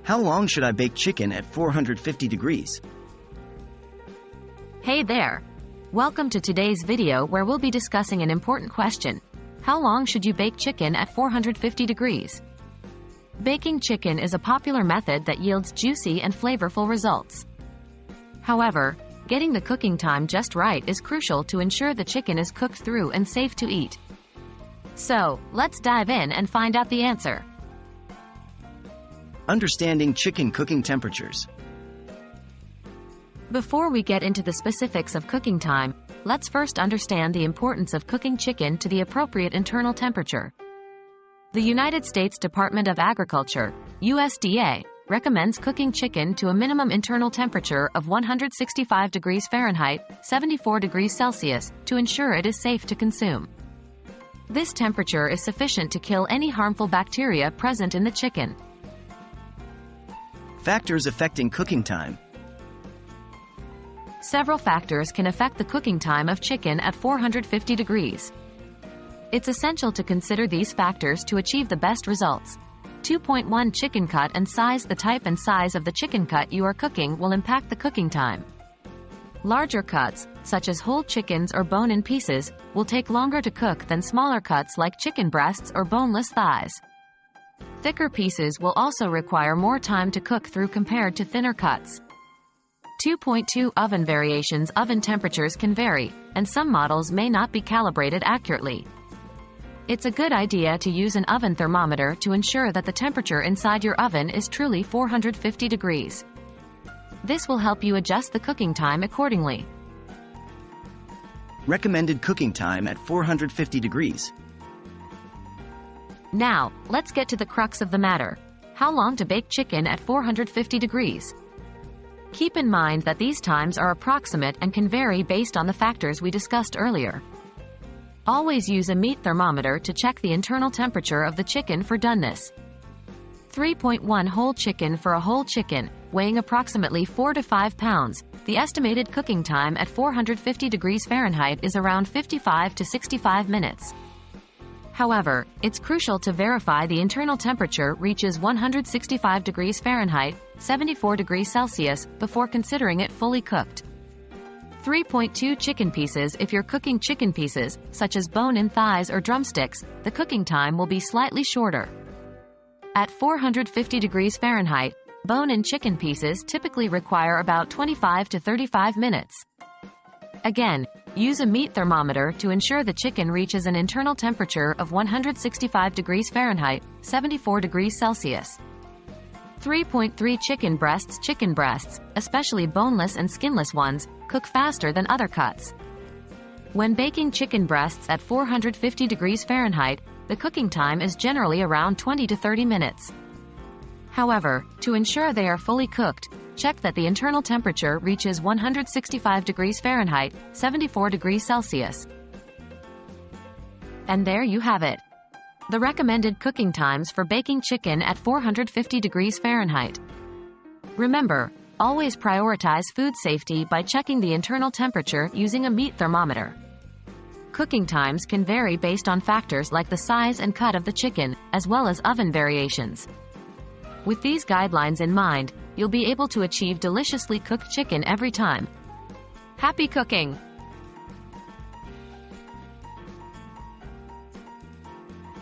How long should I bake chicken at 450 degrees? Hey there! Welcome to today's video where we'll be discussing an important question. How long should you bake chicken at 450 degrees? Baking chicken is a popular method that yields juicy and flavorful results. However, getting the cooking time just right is crucial to ensure the chicken is cooked through and safe to eat. So, let's dive in and find out the answer. Understanding chicken cooking temperatures. Before we get into the specifics of cooking time, let's first understand the importance of cooking chicken to the appropriate internal temperature. The United States Department of Agriculture, USDA, recommends cooking chicken to a minimum internal temperature of 165 degrees Fahrenheit, 74 degrees Celsius, to ensure it is safe to consume. This temperature is sufficient to kill any harmful bacteria present in the chicken. Factors affecting cooking time. Several factors can affect the cooking time of chicken at 450 degrees. It's essential to consider these factors to achieve the best results. 2.1 Chicken cut and size. The type and size of the chicken cut you are cooking will impact the cooking time. Larger cuts, such as whole chickens or bone-in pieces, will take longer to cook than smaller cuts like chicken breasts or boneless thighs. Thicker pieces will also require more time to cook through compared to thinner cuts. 2.2 Oven variations. Oven temperatures can vary, and some models may not be calibrated accurately. It's a good idea to use an oven thermometer to ensure that the temperature inside your oven is truly 450 degrees. This will help you adjust the cooking time accordingly. Recommended cooking time at 450 degrees. Now, let's get to the crux of the matter. How long to bake chicken at 450 degrees? Keep in mind that these times are approximate and can vary based on the factors we discussed earlier. Always use a meat thermometer to check the internal temperature of the chicken for doneness. 3.1 Whole chicken. For a whole chicken, weighing approximately 4 to 5 pounds, the estimated cooking time at 450 degrees Fahrenheit is around 55 to 65 minutes. However, it's crucial to verify the internal temperature reaches 165 degrees Fahrenheit, 74 degrees Celsius, before considering it fully cooked. 3.2 Chicken pieces. If you're cooking chicken pieces, such as bone-in thighs or drumsticks, the cooking time will be slightly shorter. At 450 degrees Fahrenheit, bone-in chicken pieces typically require about 25 to 35 minutes. Again, use a meat thermometer to ensure the chicken reaches an internal temperature of 165 degrees Fahrenheit, 74 degrees Celsius. 3.3 Chicken breasts. Chicken breasts, especially boneless and skinless ones, cook faster than other cuts. When baking chicken breasts at 450 degrees Fahrenheit, the cooking time is generally around 20 to 30 minutes. However, to ensure they are fully cooked, check that the internal temperature reaches 165 degrees Fahrenheit, 74 degrees Celsius. And there you have it. The recommended cooking times for baking chicken at 450 degrees Fahrenheit. Remember, always prioritize food safety by checking the internal temperature using a meat thermometer. Cooking times can vary based on factors like the size and cut of the chicken, as well as oven variations. With these guidelines in mind, you'll be able to achieve deliciously cooked chicken every time. Happy cooking!